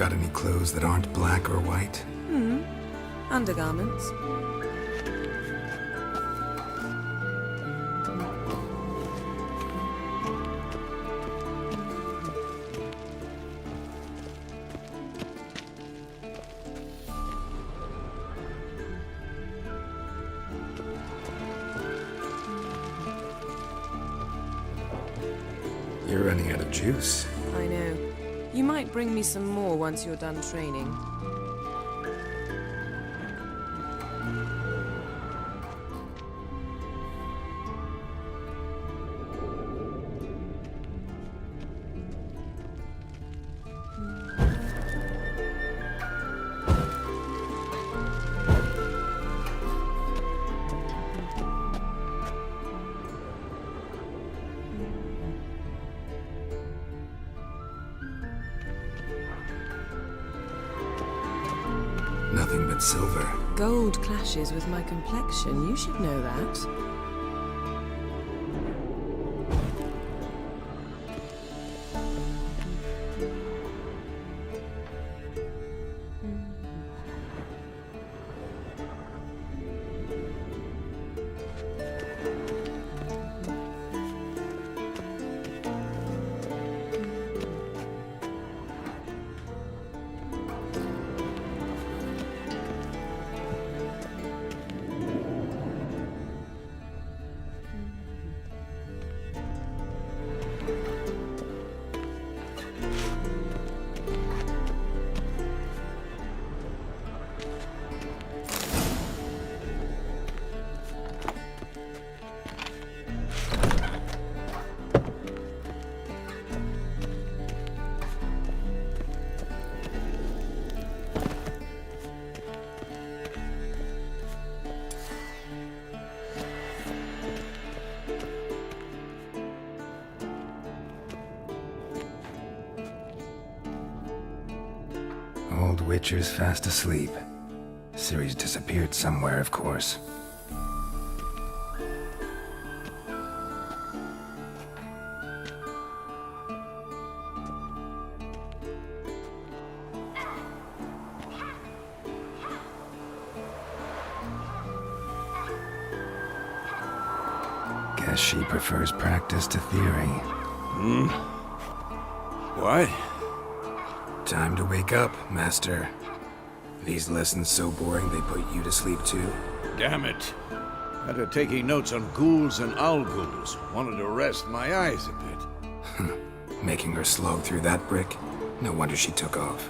Got any clothes that aren't black or white? Undergarments. You're running out of juice. I know. You might bring me some more once you're done training. Nothing but silver. Gold clashes with my complexion. You should know that. Old Witcher's fast asleep. Ciri's disappeared somewhere, of course. Guess she prefers practice to theory. What? Time to wake up, Master. These lessons so boring they put you to sleep too? Damn it. After taking notes on ghouls and owl-ghouls, wanted to rest my eyes a bit. Making her slog through that brick? No wonder she took off.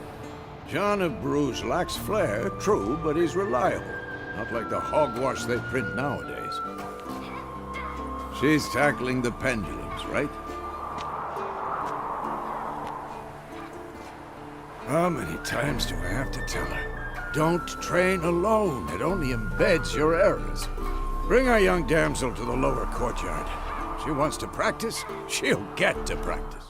John of Bruges lacks flair, true, but he's reliable. Not like the hogwash they print nowadays. She's tackling the pendulums, right? How many times do I have to tell her? Don't train alone. It only embeds your errors. Bring our young damsel to the lower courtyard. She wants to practice, she'll get to practice.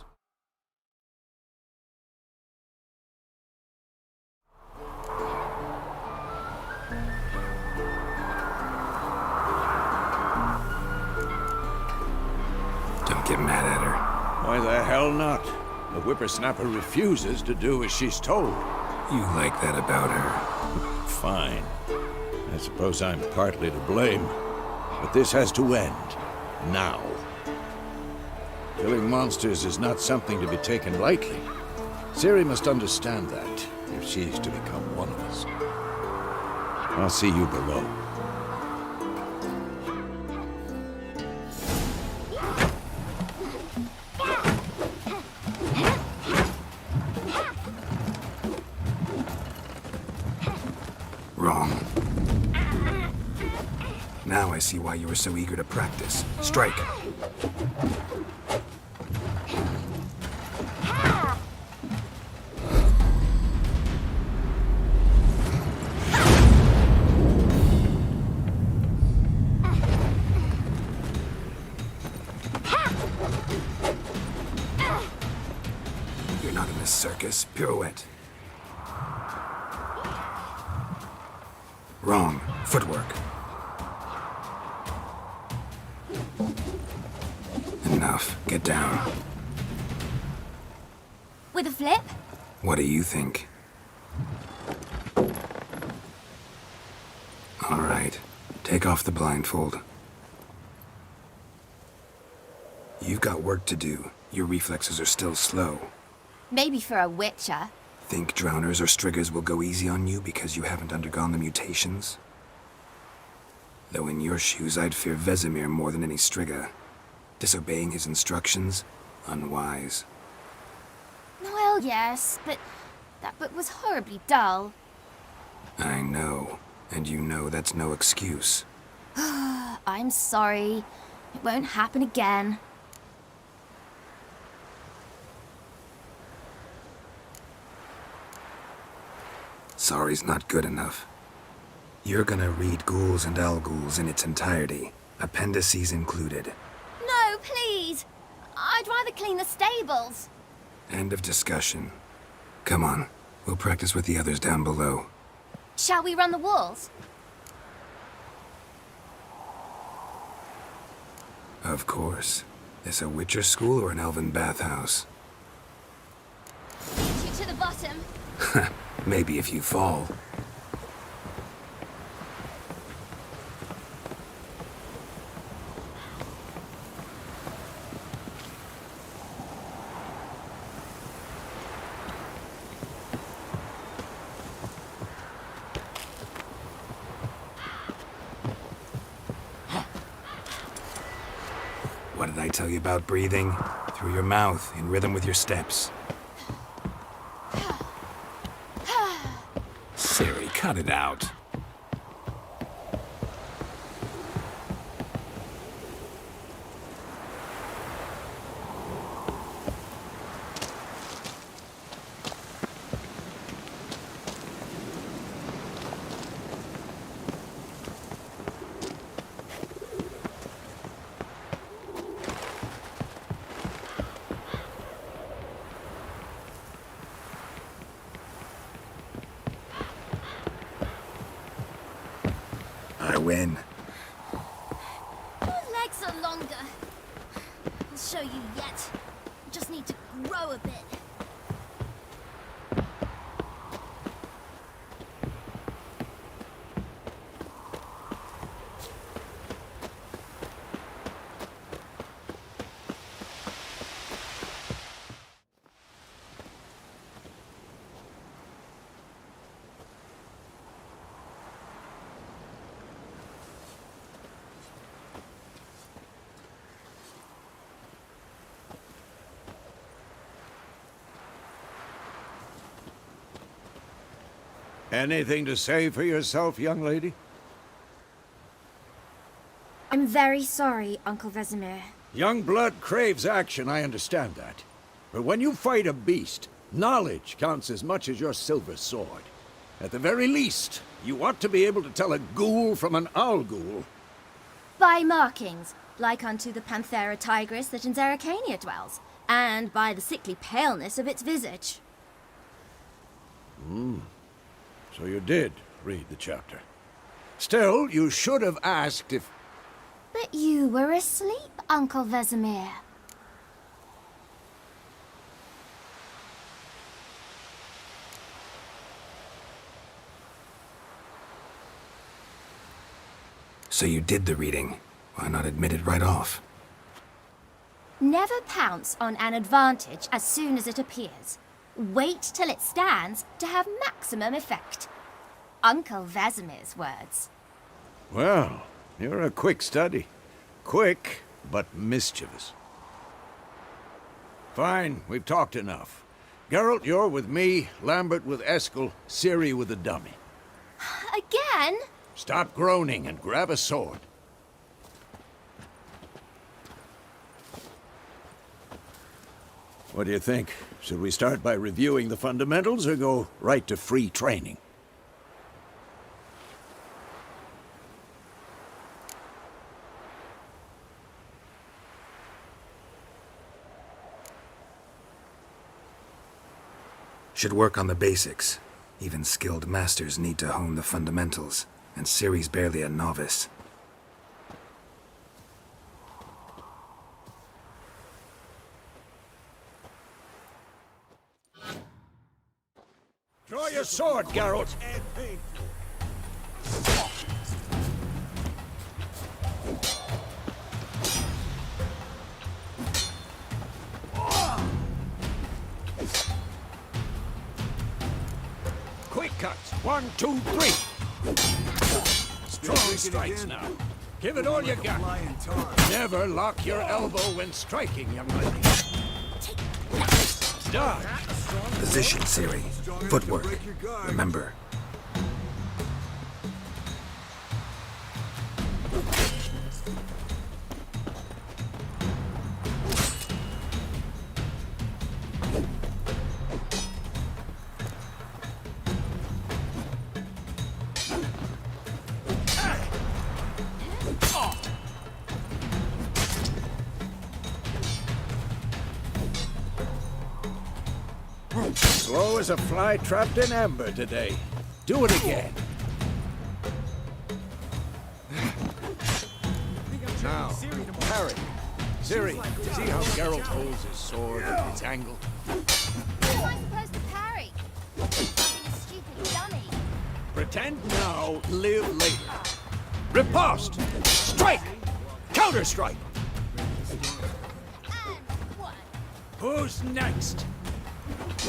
Don't get mad at her. Why the hell not? The whippersnapper refuses to do as she's told. You like that about her. Fine. I suppose I'm partly to blame. But this has to end. Now. Killing monsters is not something to be taken lightly. Ciri must understand that, if she's to become one of us. I'll see you below. Wrong. Now I see why you were so eager to practice. Strike. You're not in this circus. Pirouette. Wrong. Footwork. Enough. Get down. With a flip? What do you think? Take off the blindfold. You've got work to do. Your reflexes are still slow. Maybe for a witcher. Think drowners or striggers will go easy on you because you haven't undergone the mutations? Though in your shoes, I'd fear Vesemir more than any strigger. Disobeying his instructions? Unwise. Well, yes, but that book was horribly dull. I know. And you know that's no excuse. I'm sorry. It won't happen again. Sorry's not good enough. You're gonna read Ghouls and Al-Ghouls in its entirety, appendices included. No, please! I'd rather clean the stables. End of discussion. Come on, we'll practice with the others down below. Shall we run the walls? Of course. This a Witcher school or an elven bathhouse? Get you to the bottom. Maybe if you fall. What did I tell you about breathing? Through your mouth, in rhythm with your steps. Siri, cut it out. I win. Your legs are longer. I'll show you yet. Just need to grow a bit. Anything to say for yourself, young lady? I'm very sorry, Uncle Vesemir. Young blood craves action, I understand that. But when you fight a beast, knowledge counts as much as your silver sword. At the very least, you ought to be able to tell a ghoul from an owl-ghoul. By markings, like unto the Panthera tigris that in Zerrikania dwells, and by the sickly paleness of its visage. So you did read the chapter. Still, you should have asked if... But you were asleep, Uncle Vesemir. So you did the reading. Why not admit it right off? Never pounce on an advantage as soon as it appears. Wait till it stands to have maximum effect. Uncle Vesemir's words. Well, you're a quick study. Quick, but mischievous. Fine, we've talked enough. Geralt, you're with me, Lambert with Eskel, Ciri with the dummy. Again? Stop groaning and grab a sword. What do you think? Should we start by reviewing the fundamentals or go right to free training? Should work on the basics. Even skilled masters need to hone the fundamentals, and Ciri's barely a novice. Draw your sword, Geralt! cuts. 1, 2, 3. Strong strikes now. Give it all you got. Never lock your elbow when striking, young lady. Dodge. Position, Siri. Footwork. Remember. Slow as a fly trapped in amber today. Do it again. Now, parry. Ciri, see how Geralt holds his sword at its angle? How am I supposed to parry? I'm a stupid dummy. Pretend now, live later. Riposte! Strike! Counter-strike! And one. Who's next? That!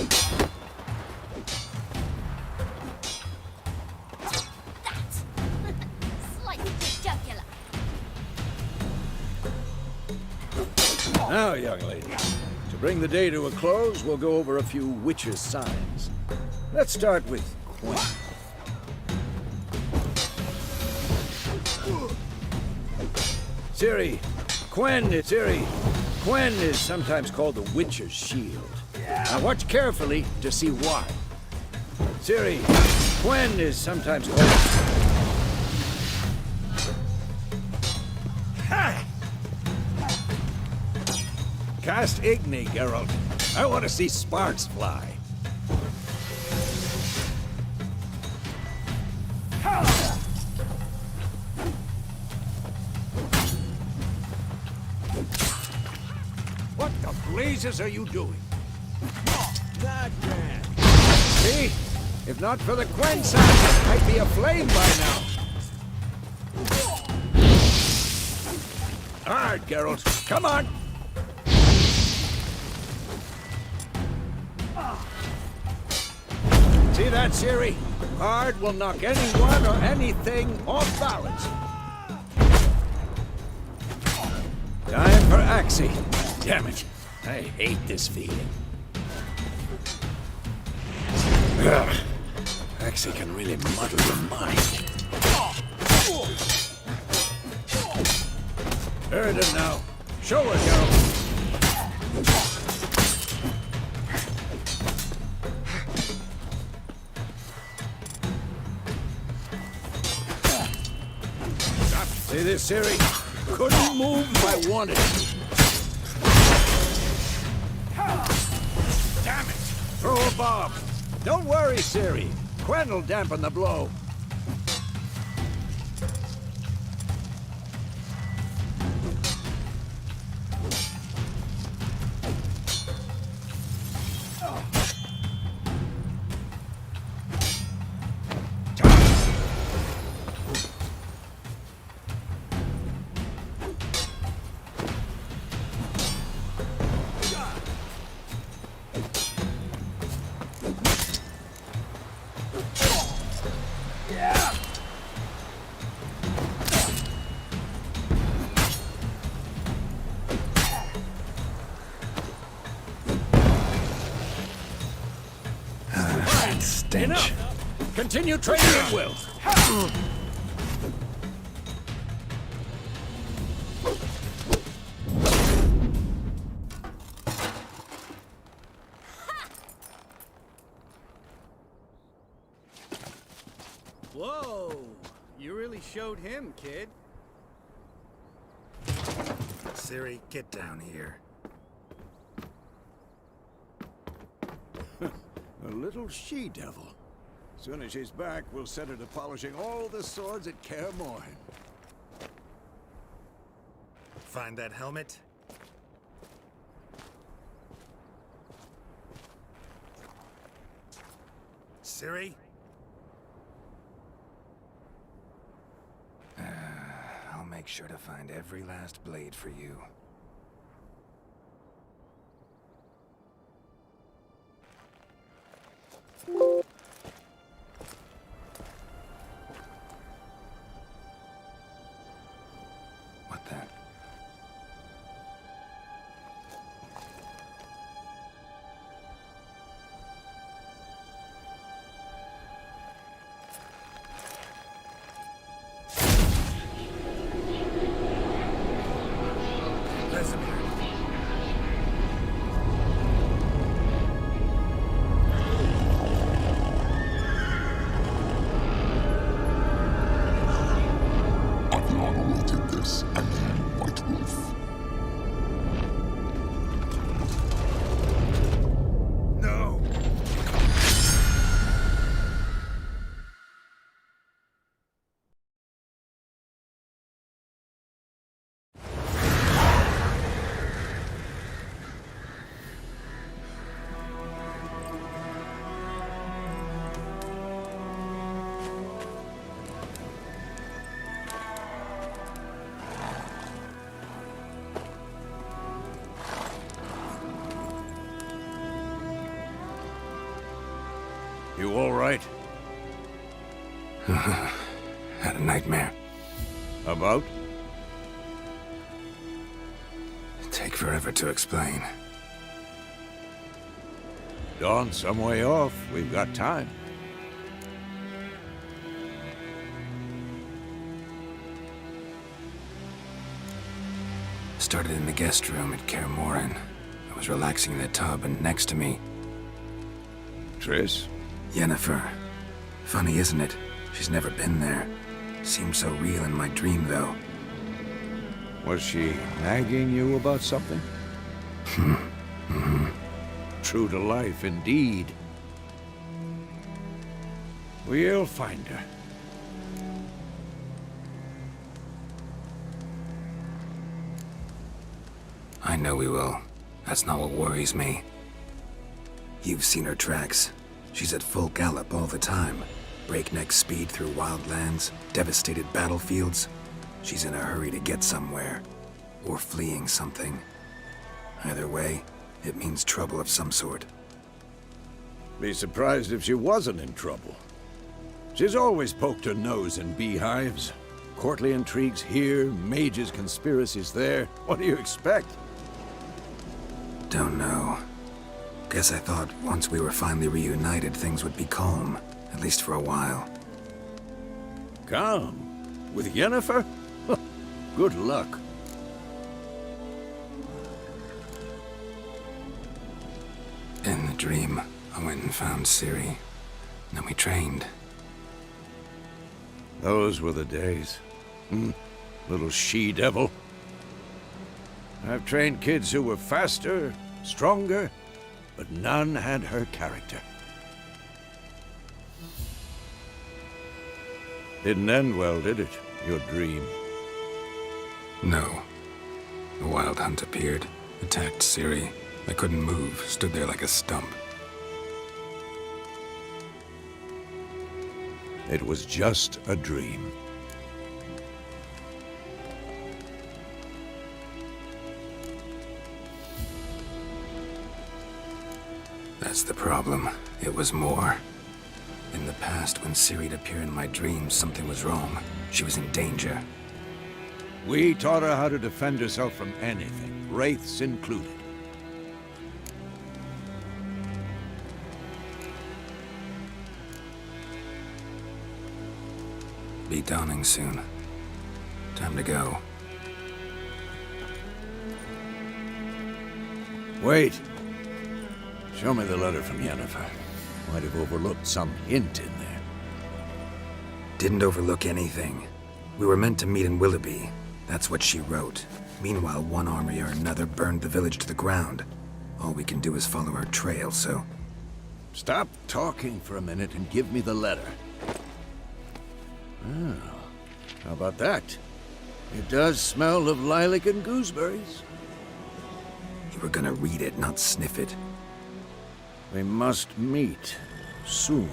Slightly jugular. Now, young lady, to bring the day to a close, we'll go over a few witches' signs. Let's start with Quen. Quen is sometimes called the Witcher's Shield. Now watch carefully to see why. Ciri, Quen is sometimes called... Ha! Cast Igni, Geralt. I want to see sparks fly. What the blazes are you doing? Not bad. See? If not for the Quen sound, it might be aflame by now. Hard, Geralt. Come on. See that, Ciri? Hard will knock anyone or anything off balance. Time for Axii. Damn it. I hate this feeling. Ugh. Axii can really muddle your mind. Heard it now. Show her, Geralt. See this, Ciri? Couldn't move if I wanted to. Damn it! Throw a bomb. Don't worry, Ciri. Quen will dampen the blow. Stench. Enough! Continue training at will. Whoa! You really showed him, kid. Ciri, get down here. A little she-devil. Soon as she's back, we'll set her to polishing all the swords at Kaer Morhen. Find that helmet? Ciri? I'll make sure to find every last blade for you. Vesemir. Aviana will take this, and you, White Wolf. No! You all right? Had a nightmare. About? Take forever to explain. Dawn's some way off. We've got time. Started in the guest room at Kaer Morhen. I was relaxing in the tub, and next to me, Triss? Yennefer. Funny, isn't it? She's never been there. Seemed so real in my dream, though. Was she nagging you about something? True to life, indeed. We'll find her. I know we will. That's not what worries me. You've seen her tracks. She's at full gallop all the time. Breakneck speed through wildlands, devastated battlefields. She's in a hurry to get somewhere. Or fleeing something. Either way, it means trouble of some sort. Be surprised if she wasn't in trouble. She's always poked her nose in beehives. Courtly intrigues here, mages' conspiracies there. What do you expect? Don't know. Guess I thought once we were finally reunited, things would be calm. At least for a while. Calm? With Yennefer? Good luck. In the dream, I went and found Ciri. Then we trained. Those were the days. Little she-devil. I've trained kids who were faster, stronger, but none had her character. Didn't end well, did it? Your dream? No. The Wild Hunt appeared, attacked Ciri. I couldn't move, stood there like a stump. It was just a dream. That's the problem. It was more. In the past, when Ciri'd appear in my dreams, something was wrong. She was in danger. We taught her how to defend herself from anything, wraiths included. Be dawning soon. Time to go. Wait. Show me the letter from Yennefer. Might have overlooked some hint in there. Didn't overlook anything. We were meant to meet in Willoughby. That's what she wrote. Meanwhile, one army or another burned the village to the ground. All we can do is follow her trail, so... Stop talking for a minute and give me the letter. Oh, how about that? It does smell of lilac and gooseberries. You were gonna read it, not sniff it. We must meet. Soon.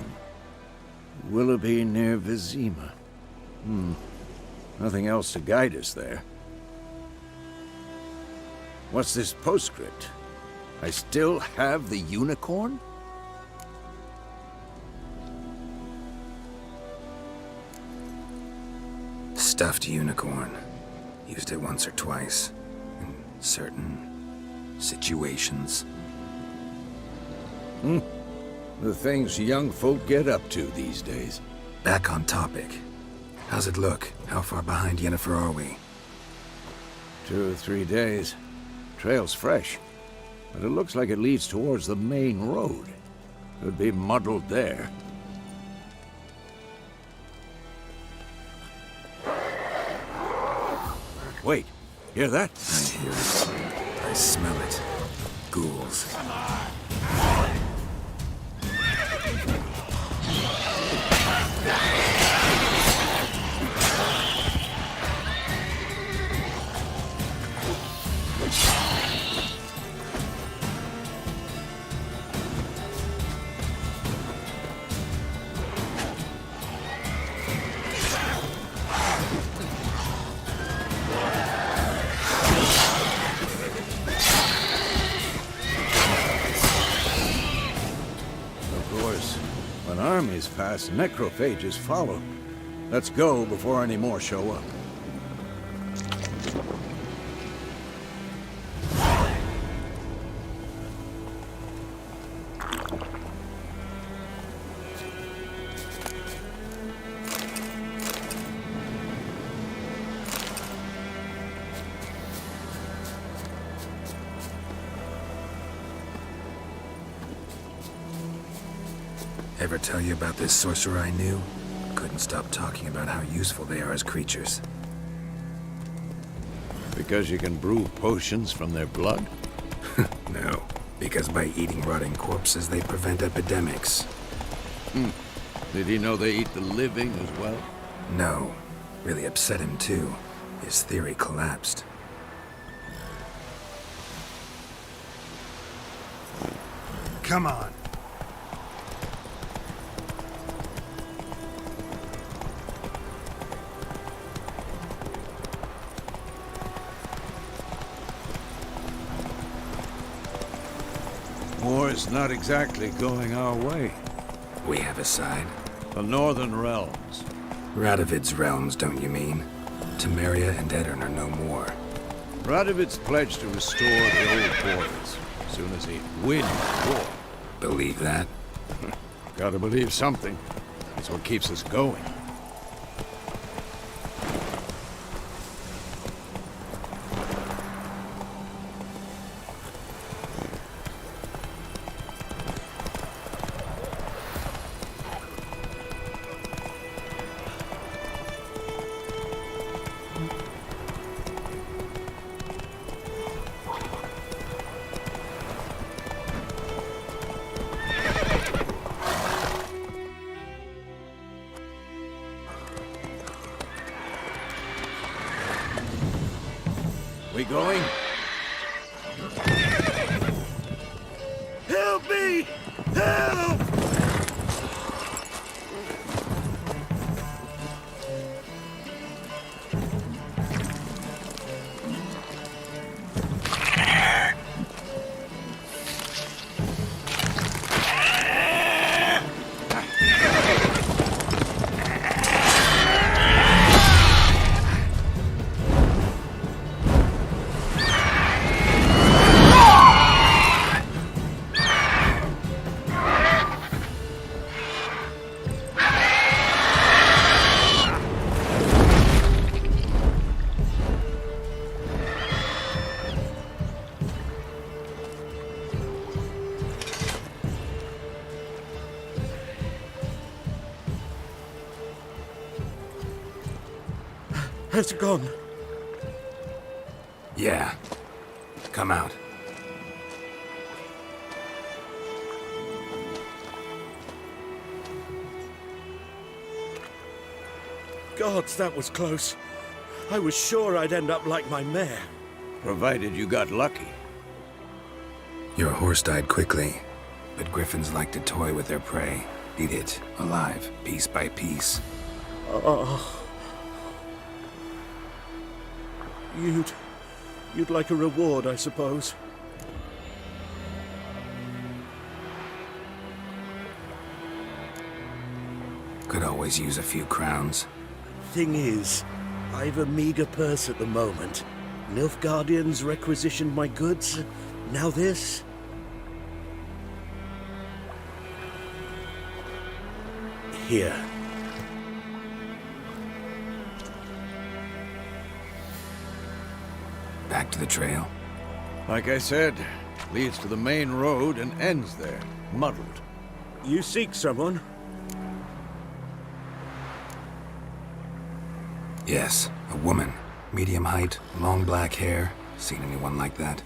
Willoughby near Vizima. Nothing else to guide us there. What's this postscript? I still have the unicorn? Stuffed unicorn. Used it once or twice. In certain... situations. The things young folk get up to these days. Back on topic. How's it look? How far behind Yennefer are we? 2 or 3 days. Trail's fresh, but it looks like it leads towards the main road. Could be muddled there. Wait, hear that? I hear it. I smell it. Ghouls. Of course, when armies pass, necrophages follow. Let's go before any more show up. Ever tell you about this sorcerer I knew? Couldn't stop talking about how useful they are as creatures. Because you can brew potions from their blood? No, because by eating rotting corpses, they prevent epidemics. Did he know they eat the living as well? No, really upset him too. His theory collapsed. Come on. War's not exactly going our way. We have a side. The Northern Realms. Radovid's realms, don't you mean? Temeria and Edirn are no more. Radovid's pledged to restore the old borders as soon as he wins the war. Believe that? Gotta believe something. It's what keeps us going. We going? Help me! Help! Has it gone? Yeah. Come out. Gods, that was close. I was sure I'd end up like my mare. Provided you got lucky. Your horse died quickly, but griffins like to toy with their prey. Eat it, alive, piece by piece. Oh. You'd like a reward, I suppose. Could always use a few crowns. Thing is, I've a meager purse at the moment. Nilfgaardians requisitioned my goods. Now this. Here. Back to the trail. Like I said, leads to the main road and ends there, muddled. You seek someone? Yes, a woman. Medium height, long black hair. Seen anyone like that?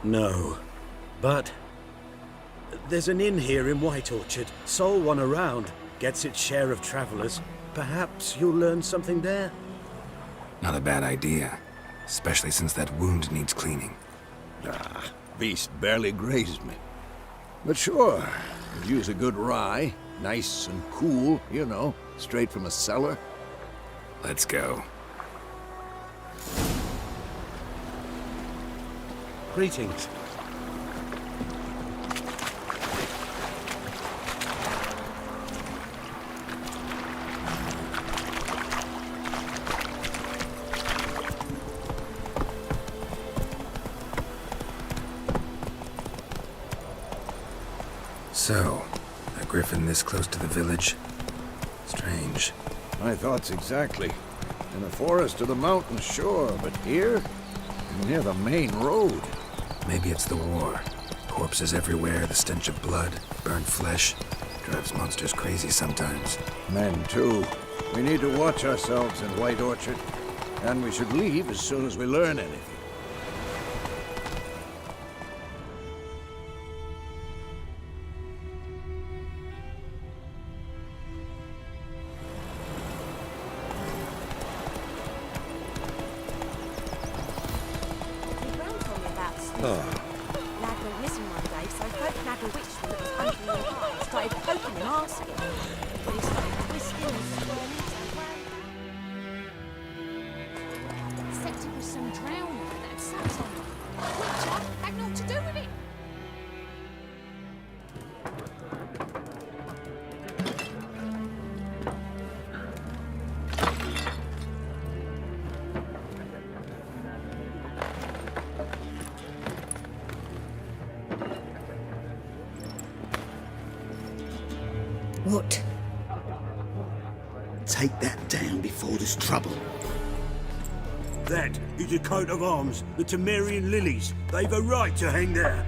No. But there's an inn here in White Orchard. Sole one around. Gets its share of travelers. Perhaps you'll learn something there? Not a bad idea. Especially since that wound needs cleaning. Ah, beast barely grazed me. But sure, could use a good rye. Nice and cool, you know, straight from a cellar. Let's go. Greetings. So, a griffin this close to the village? Strange. My thoughts exactly. In the forest or the mountains, sure, but here? Near the main road. Maybe it's the war. Corpses everywhere, the stench of blood, burnt flesh. Drives monsters crazy sometimes. Men, too. We need to watch ourselves in White Orchard. And we should leave as soon as we learn anything. Lad went missing one day, so folk nagged a witch that was hunting him high, started poking him, asking. But he started twisting and squirming so well. Except it was some drowning that had sat on him. Witcher had naught to do with it. What? Take that down before there's trouble. That is a coat of arms, the Temerian lilies. They've a right to hang there.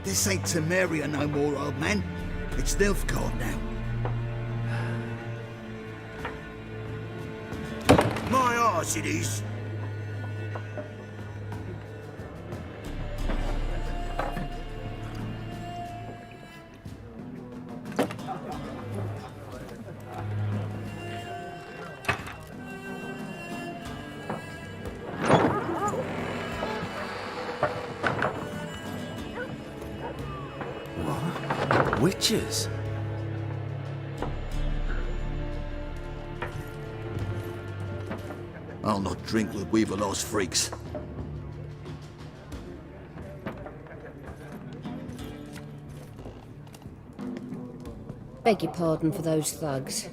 This ain't Temeria no more, old man. It's Nilfgaard now. My arse it is. Witches? I'll not drink with Weaverlaw's freaks. Beg your pardon for those thugs.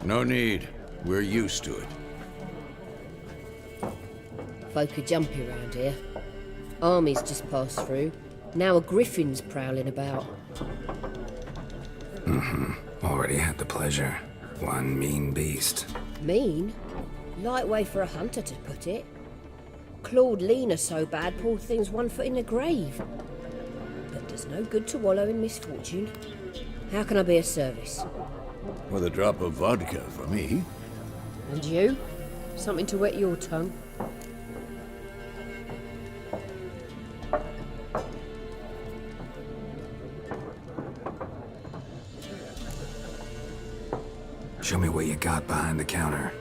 No need. We're used to it. Folk are jumpy around here. Armies just passed through. Now a griffin's prowling about. Already had the pleasure. One mean beast. Mean? Light way for a hunter to put it. Clawed Lena so bad, poor thing's 1 foot in the grave. But there's no good to wallow in misfortune. How can I be of service? With a drop of vodka for me. And you? Something to wet your tongue? Show me what you got behind the counter.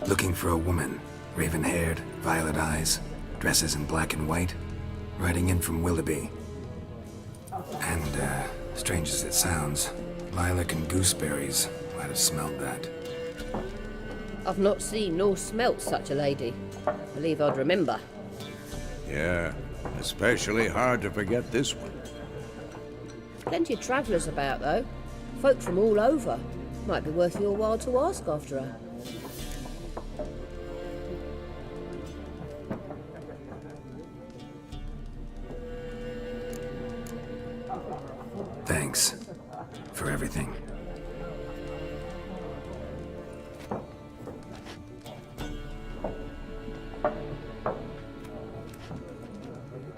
Looking for a woman. Raven-haired, violet eyes, dresses in black and white. Riding in from Willoughby. And, strange as it sounds, lilac and gooseberries might have smelled that. I've not seen nor smelt such a lady. Believe I'd remember. Yeah, especially hard to forget this one. Plenty of travellers about, though. Folk from all over. Might be worth your while to ask after her. Thanks for everything.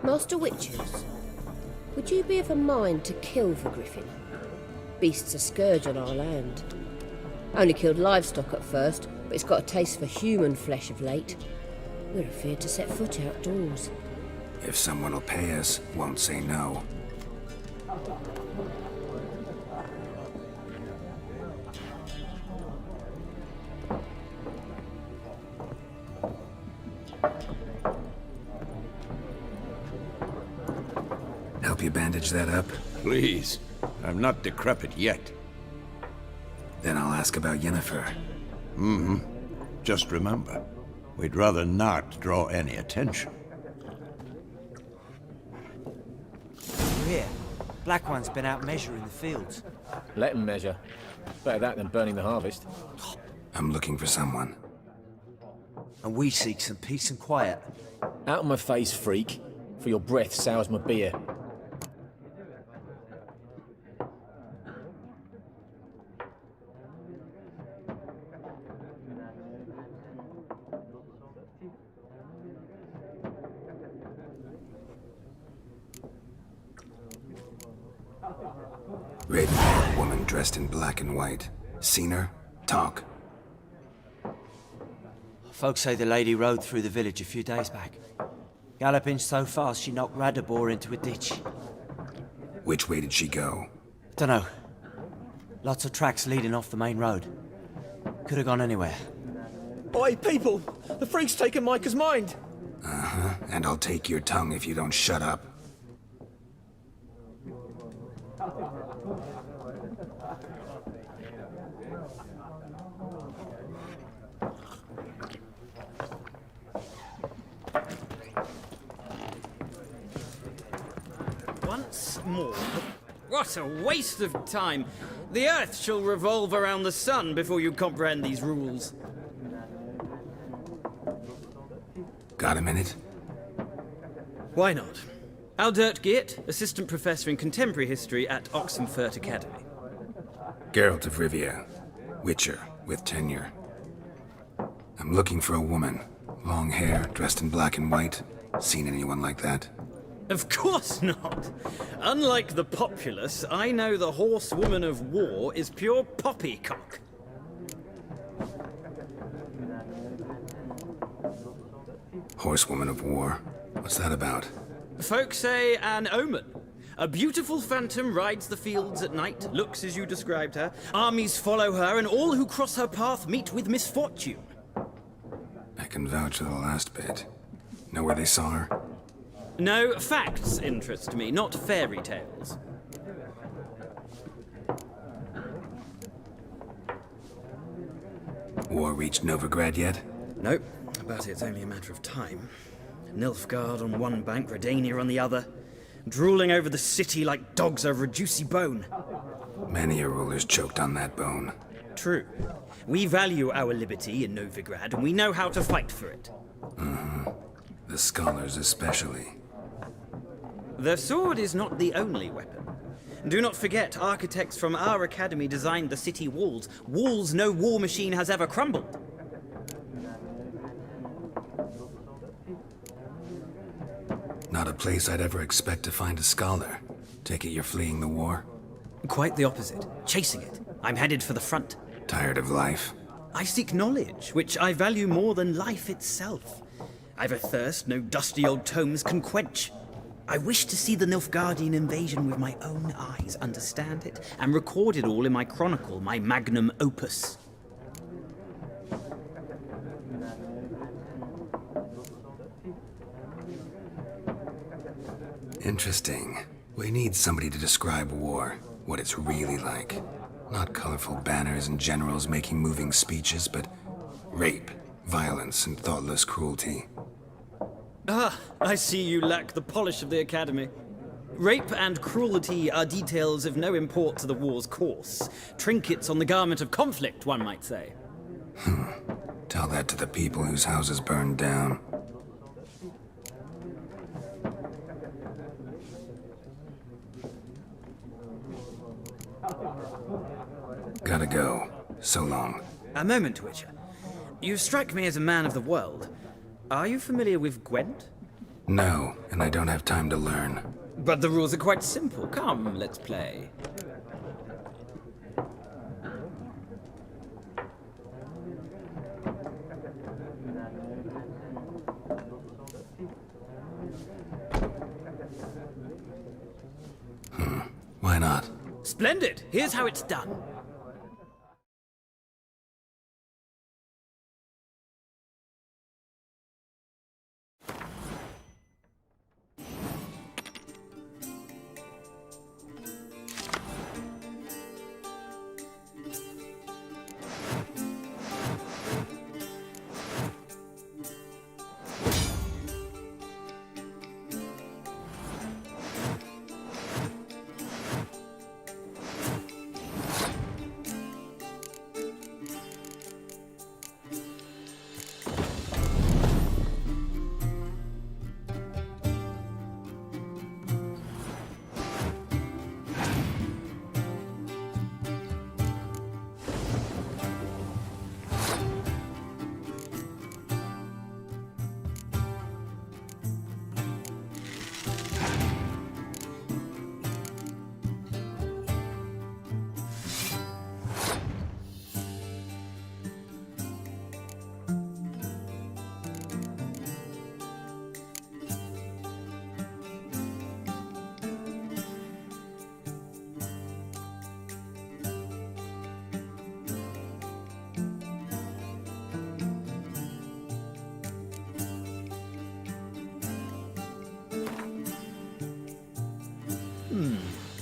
Master Witchers, would you be of a mind to kill the griffin? Beast's a scourge on our land. Only killed livestock at first, but it's got a taste for human flesh of late. We're afeard to set foot outdoors. If someone will pay us, won't say no. Help you bandage that up? Please, I'm not decrepit yet. Then I'll ask about Yennefer. Just remember, we'd rather not draw any attention. Here, Black One's been out measuring the fields. Let him measure. Better that than burning the harvest. I'm looking for someone. And we seek some peace and quiet. Out of my face, freak. For your breath sours my beer. Raven-haired woman dressed in black and white. Seen her? Talk. Folks say the lady rode through the village a few days back. Galloping so fast she knocked Radabor into a ditch. Which way did she go? Dunno. Lots of tracks leading off the main road. Could have gone anywhere. Oi, people! The freak's taken Micah's mind! Uh-huh, and I'll take your tongue if you don't shut up. Once more. What a waste of time! The Earth shall revolve around the sun before you comprehend these rules. Got a minute? Why not? Aldert Geert, Assistant Professor in Contemporary History at Oxenfurt Academy. Geralt of Rivia. Witcher, with tenure. I'm looking for a woman. Long hair, dressed in black and white. Seen anyone like that? Of course not! Unlike the populace, I know the horsewoman of war is pure poppycock. Horsewoman of war? What's that about? Folk say an omen. A beautiful phantom rides the fields at night, looks as you described her. Armies follow her, and all who cross her path meet with misfortune. I can vouch for the last bit. Know where they saw her? No, facts interest me, not fairy tales. War reached Novigrad yet? Nope, but it's only a matter of time. Nilfgaard on one bank, Redania on the other, drooling over the city like dogs over a juicy bone. Many a ruler's choked on that bone. True. We value our liberty in Novigrad, and we know how to fight for it. The scholars especially. The sword is not the only weapon. Do not forget, architects from our academy designed the city walls. Walls no war machine has ever crumbled. Not a place I'd ever expect to find a scholar. Take it you're fleeing the war? Quite the opposite. Chasing it. I'm headed for the front. Tired of life? I seek knowledge, which I value more than life itself. I've a thirst no dusty old tomes can quench. I wish to see the Nilfgaardian invasion with my own eyes, understand it, and record it all in my chronicle, my magnum opus. Interesting. We need somebody to describe war, what it's really like. Not colorful banners and generals making moving speeches, but rape, violence, and thoughtless cruelty. Ah, I see you lack the polish of the Academy. Rape and cruelty are details of no import to the war's course. Trinkets on the garment of conflict, one might say. Tell that to the people whose houses burned down. Gotta go. So long. A moment, Witcher. You strike me as a man of the world. Are you familiar with Gwent? No, and I don't have time to learn. But the rules are quite simple. Come, let's play. Why not? Splendid! Here's how it's done.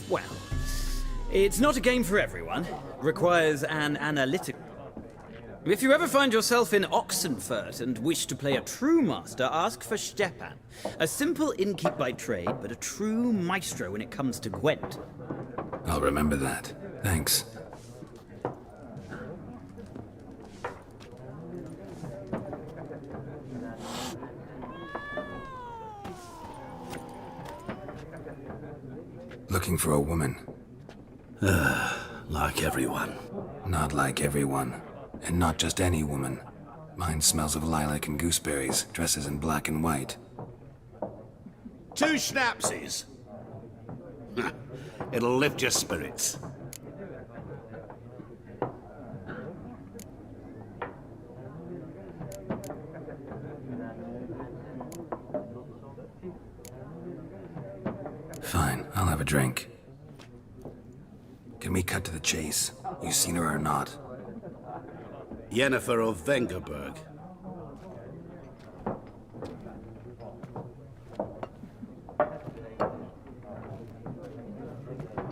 Well, it's not a game for everyone. Requires an analytic. If you ever find yourself in Oxenfurt and wish to play a true master, ask for Stepan. A simple innkeep by trade, but a true maestro when it comes to Gwent. I'll remember that. Thanks. Looking for a woman. Like everyone. Not like everyone. And not just any woman. Mine smells of lilac and gooseberries, dresses in black and white. 2 schnapsies. It'll lift your spirits. Fine, I'll have a drink. Can we cut to the chase? You seen her or not? Yennefer of Vengerberg.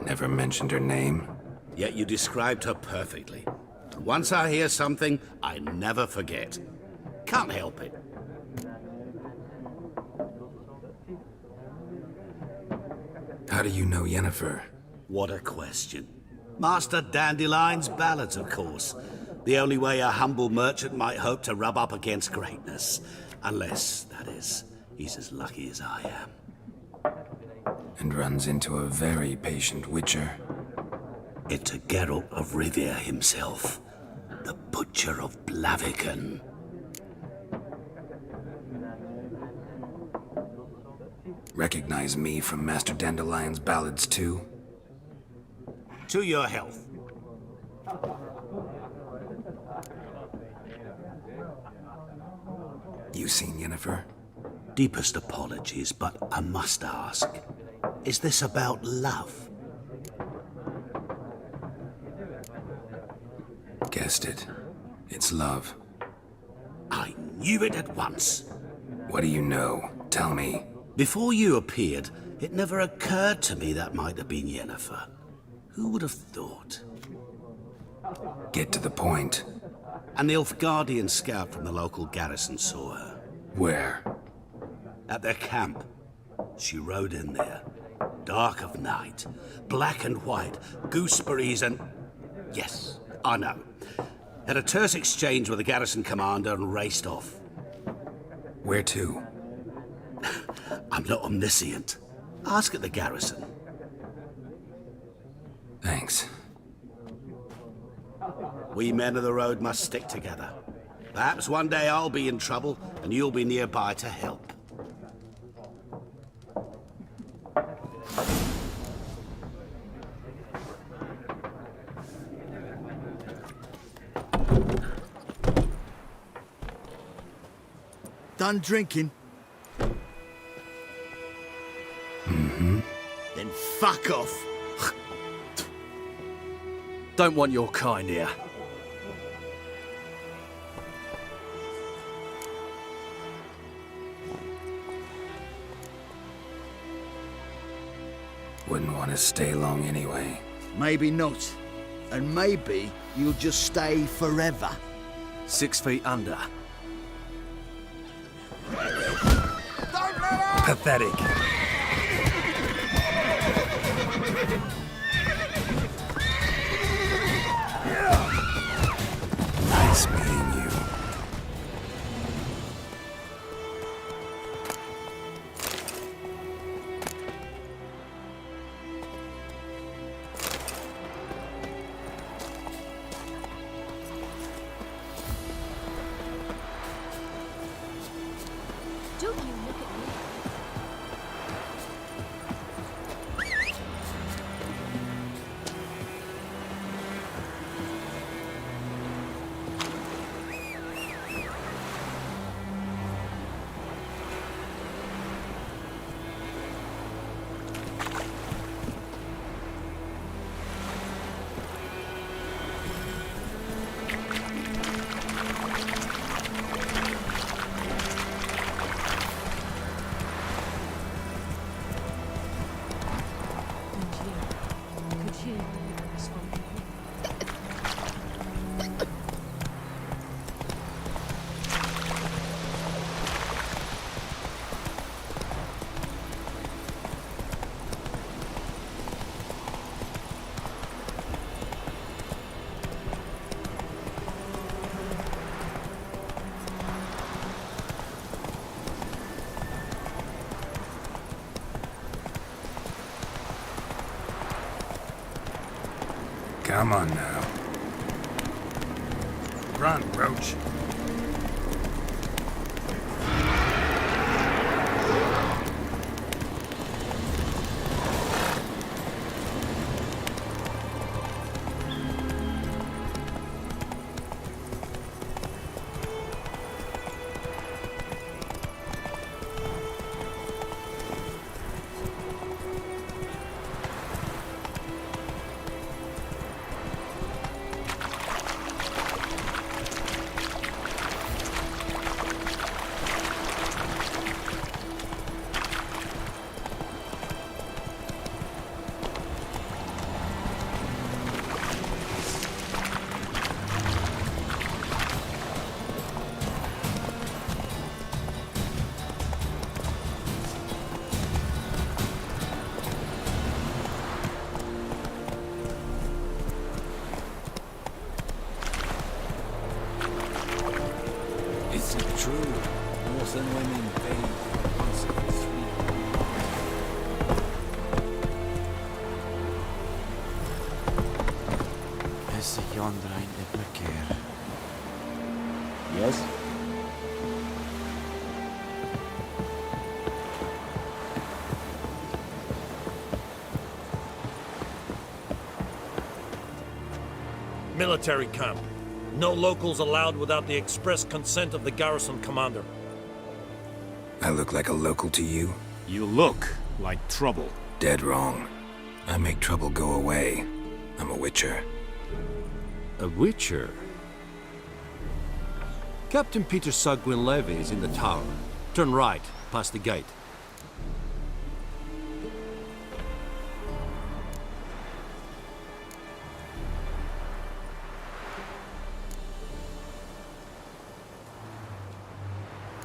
Never mentioned her name. Yet you described her perfectly. Once I hear something, I never forget. Can't help it. How do you know Yennefer? What a question. Master Dandelion's ballads, of course. The only way a humble merchant might hope to rub up against greatness. Unless, that is, he's as lucky as I am. And runs into a very patient witcher. It's a Geralt of Rivia himself. The Butcher of Blaviken. Recognize me from Master Dandelion's ballads too? To your health. You seen Yennefer? Deepest apologies, but I must ask. Is this about love? Guessed it. It's love. I knew it at once. What do you know? Tell me. Before you appeared, it never occurred to me that might have been Yennefer. Who would have thought? Get to the point. An Nilfgaardian scout from the local garrison saw her. Where? At their camp. She rode in there. Dark of night. Black and white. Gooseberries and... Yes, I know. Had a terse exchange with the garrison commander and raced off. Where to? I'm not omniscient. Ask at the garrison. Thanks. We men of the road must stick together. Perhaps one day I'll be in trouble and you'll be nearby to help. Done drinking? Mm-hmm. Then fuck off. Don't want your kind here. Wouldn't want to stay long anyway. Maybe not. And maybe you'll just stay forever. 6 feet under. Pathetic. Nice meeting you. Don't you look at me. Come on now. Run, Roach. Is it true? Northern women pay once every 3 Is yonder ain't it McCare? Yes? Military camp. No locals allowed without the express consent of the garrison commander. I look like a local to you? You look like trouble. Dead wrong. I make trouble go away. I'm a witcher. A witcher? Captain Peter Sagwin Levy is in the tower. Turn right, past the gate.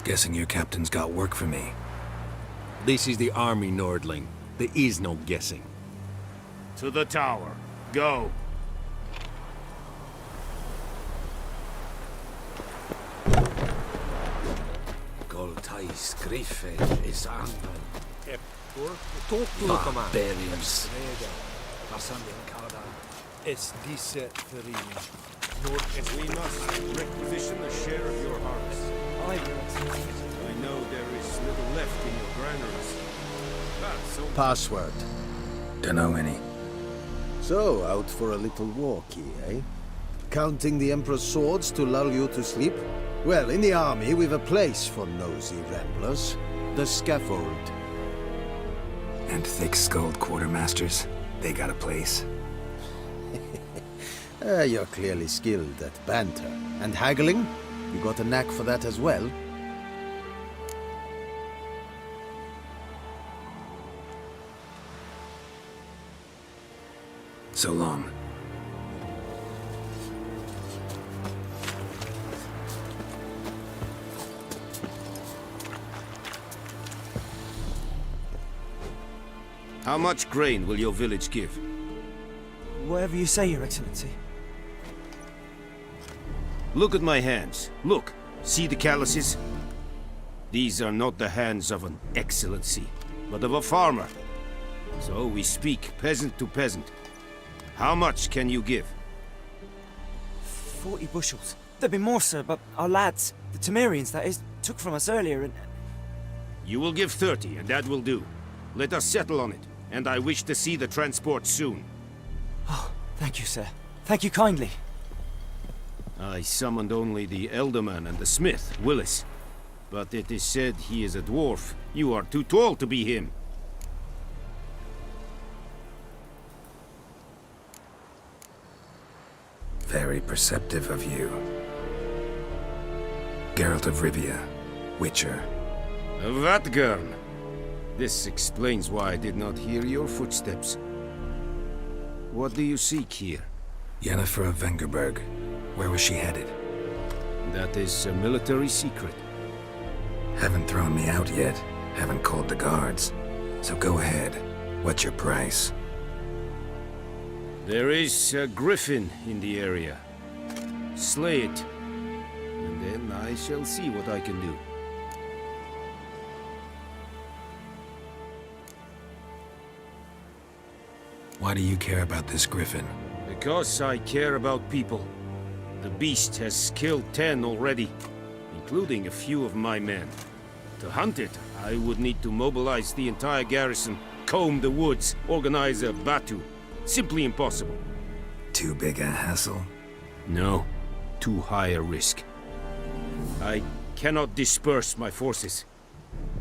Guessing your captain's got work for me. This is the army, Nordling. There is no guessing. To the tower. Go. Goltais Griffith is Anvan. Barbarians. Es diese Verina. We must requisition a share of your harvest. I know there is little left in your granaries. Password. Dunno any. So, out for a little walkie, eh? Counting the Emperor's swords to lull you to sleep? Well, in the army, we've a place for nosy ramblers. The scaffold. And thick-skulled quartermasters, they got a place. You're clearly skilled at banter. And haggling? You got a knack for that as well? So long. How much grain will your village give? Whatever you say, Your Excellency. Look at my hands. Look. See the calluses? These are not the hands of an excellency, but of a farmer. So we speak peasant to peasant. How much can you give? 40 bushels. There'd be more, sir, but our lads, the Temerians, that is, took from us earlier and... You will give 30, and that will do. Let us settle on it, and I wish to see the transport soon. Oh, thank you, sir. Thank you kindly. I summoned only the Elderman and the smith, Willis. But it is said he is a dwarf. You are too tall to be him. Very perceptive of you. Geralt of Rivia, Witcher. Vatgern! This explains why I did not hear your footsteps. What do you seek here? Yennefer of Vengerberg. Where was she headed? That is a military secret. Haven't thrown me out yet. Haven't called the guards. So go ahead. What's your price? There is a griffin in the area. Slay it, and then I shall see what I can do. Why do you care about this griffin? Because I care about people. The beast has killed 10 already, including a few of my men. To hunt it, I would need to mobilize the entire garrison, comb the woods, organize a batu. Simply impossible. Too big a hassle? No, too high a risk. I cannot disperse my forces.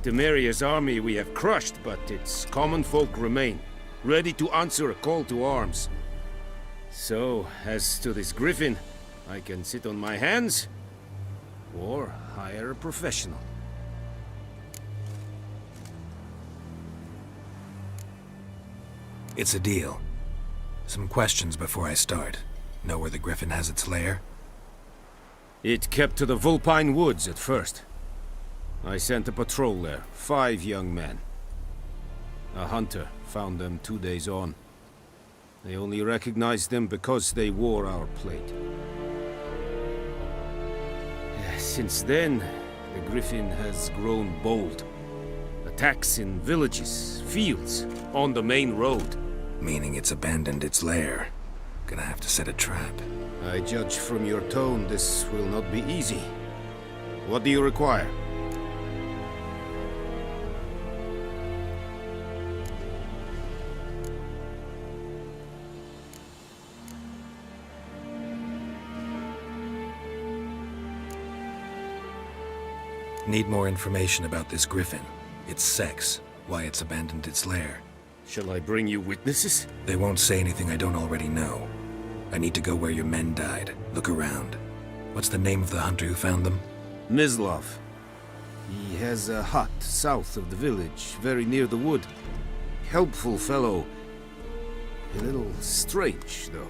Temeria's army we have crushed, but its common folk remain, ready to answer a call to arms. So, as to this griffin, I can sit on my hands, or hire a professional. It's a deal. Some questions before I start. Know where the griffin has its lair? It kept to the Vulpine Woods at first. I sent a patrol there, 5 young men. A hunter found them 2 days on. They only recognized them because they wore our plate. Since then, the griffin has grown bold. Attacks in villages, fields, on the main road. Meaning it's abandoned its lair. Gonna have to set a trap. I judge from your tone this will not be easy. What do you require? Need more information about this griffin. Its sex, why it's abandoned its lair. Shall I bring you witnesses? They won't say anything I don't already know. I need to go where your men died. Look around. What's the name of the hunter who found them? Mislav. He has a hut south of the village, very near the wood. Helpful fellow. A little strange, though.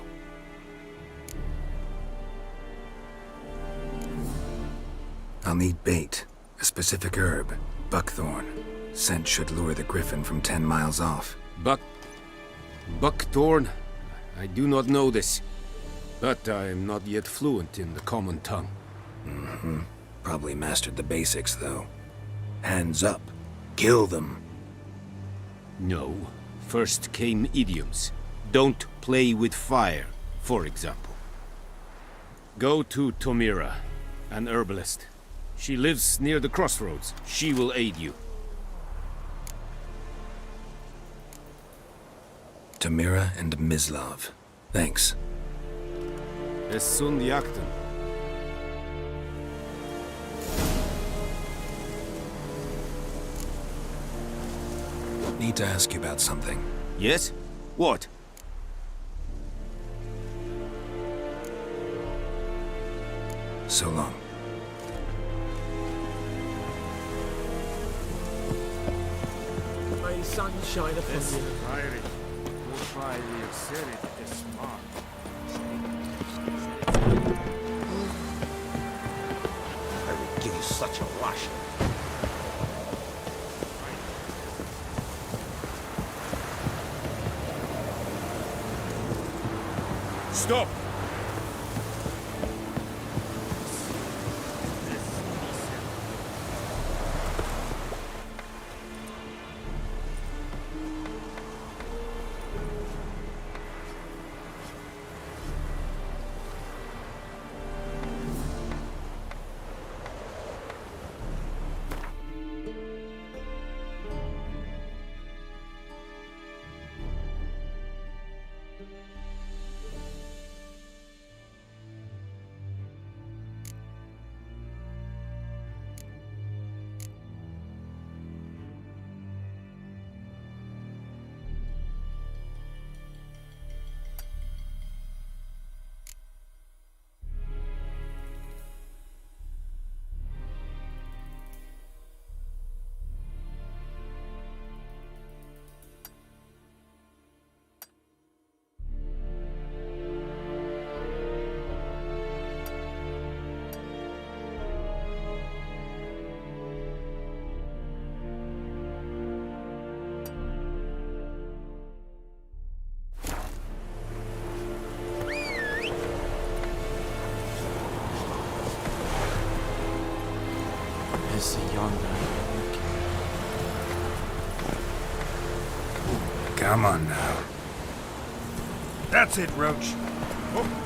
I'll need bait. A specific herb. Buckthorn. Scent should lure the griffin from 10 miles off. Buckthorn? I do not know this, but I am not yet fluent in the common tongue. Mm-hmm. Probably mastered the basics, though. Hands up. Kill them. No. First came idioms. Don't play with fire, for example. Go to Tomira, an herbalist. She lives near the crossroads. She will aid you. Tomira and Mislav. Thanks. Essun Yakten. Need to ask you about something. Yes? What? So long. May sunshine upon you. I will give you such a lashing. Stop! Come on now. That's it, Roach. Oh.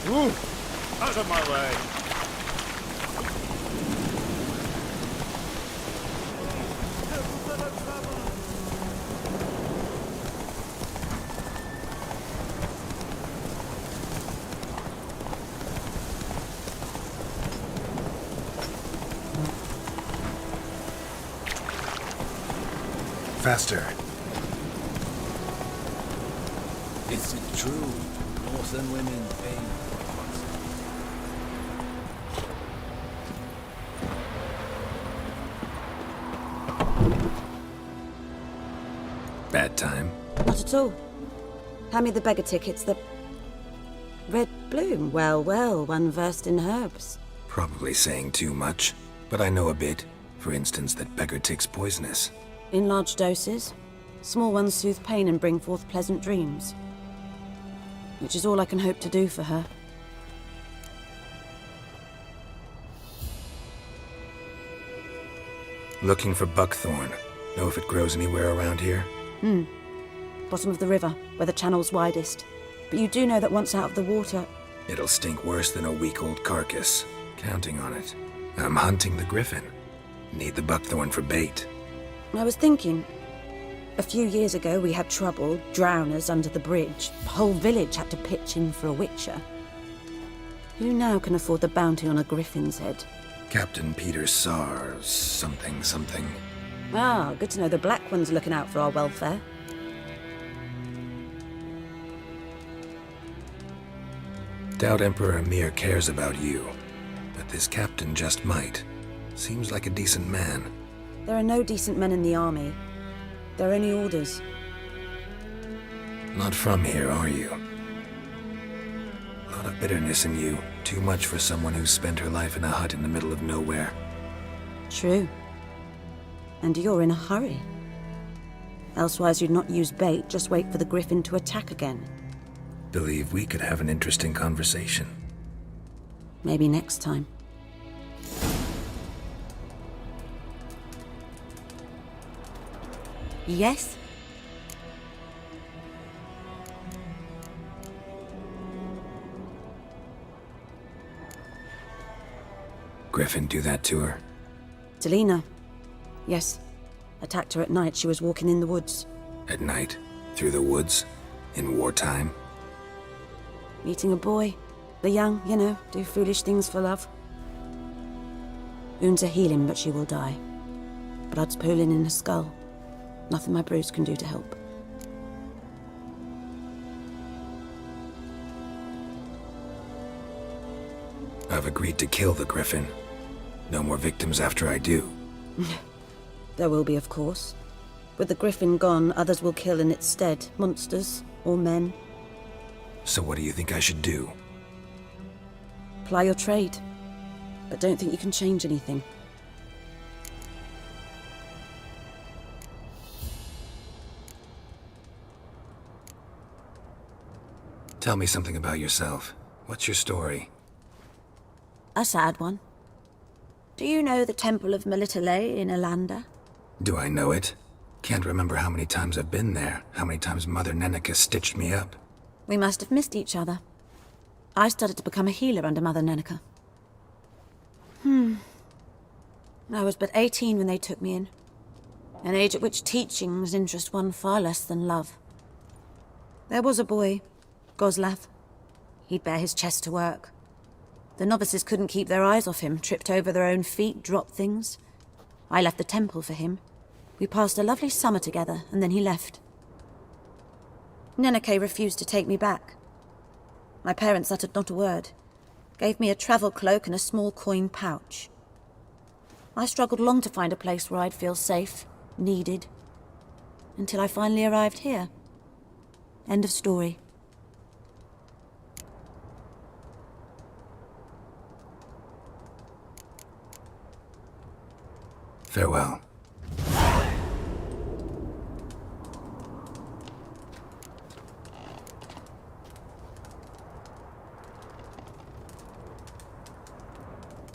Ooh! Out of my way! Faster. Is it true? Northern women pay. Bad time? Not at all. Hand me the beggar tickets, the red bloom. Well, well, one versed in herbs. Probably saying too much, but I know a bit. For instance, that beggar tick's poisonous. In large doses, small ones soothe pain and bring forth pleasant dreams. Which is all I can hope to do for her. Looking for buckthorn. Know if it grows anywhere around here? Bottom of the river, where the channel's widest. But you do know that once out of the water... It'll stink worse than a week-old carcass. Counting on it. I'm hunting the griffin. Need the buckthorn for bait. I was thinking, A few years ago, we had trouble, drowners under the bridge. The whole village had to pitch in for a witcher. Who now can afford the bounty on a griffin's head? Captain Peter Sar, something. Ah, good to know the Black One's looking out for our welfare. Doubt Emperor Emir cares about you, but this captain just might. Seems like a decent man. There are no decent men in the army. They're only orders. Not from here, are you? A lot of bitterness in you. Too much for someone who's spent her life in a hut in the middle of nowhere. True. And you're in a hurry. Elsewise you'd not use bait, just wait for the griffin to attack again. Believe we could have an interesting conversation. Maybe next time. Yes? Griffin do that to her? Delina. Yes. Attacked her at night. She was walking in the woods. At night? Through the woods? In wartime? Meeting a boy. The young, you know, do foolish things for love. Wounds are healing, but she will die. Blood's pooling in her skull. Nothing my bruise can do to help. I've agreed to kill the Griffin. No more victims after I do. There will be, of course. With the Griffin gone, others will kill in its stead. Monsters, or men. So what do you think I should do? Ply your trade. But don't think you can change anything. Tell me something about yourself. What's your story? A sad one. Do you know the Temple of Melitele in Alanda? Do I know it? Can't remember how many times I've been there, how many times Mother Neneka stitched me up. We must have missed each other. I started to become a healer under Mother Neneka. I was but 18 when they took me in. An age at which teachings interest one far less than love. There was a boy, Goslav. He'd bare his chest to work. The novices couldn't keep their eyes off him, tripped over their own feet, dropped things. I left the temple for him. We passed a lovely summer together, and then he left. Neneke refused to take me back. My parents uttered not a word. Gave me a travel cloak and a small coin pouch. I struggled long to find a place where I'd feel safe, needed, until I finally arrived here. End of story. Farewell.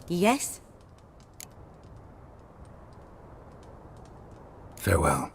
Yes? Farewell.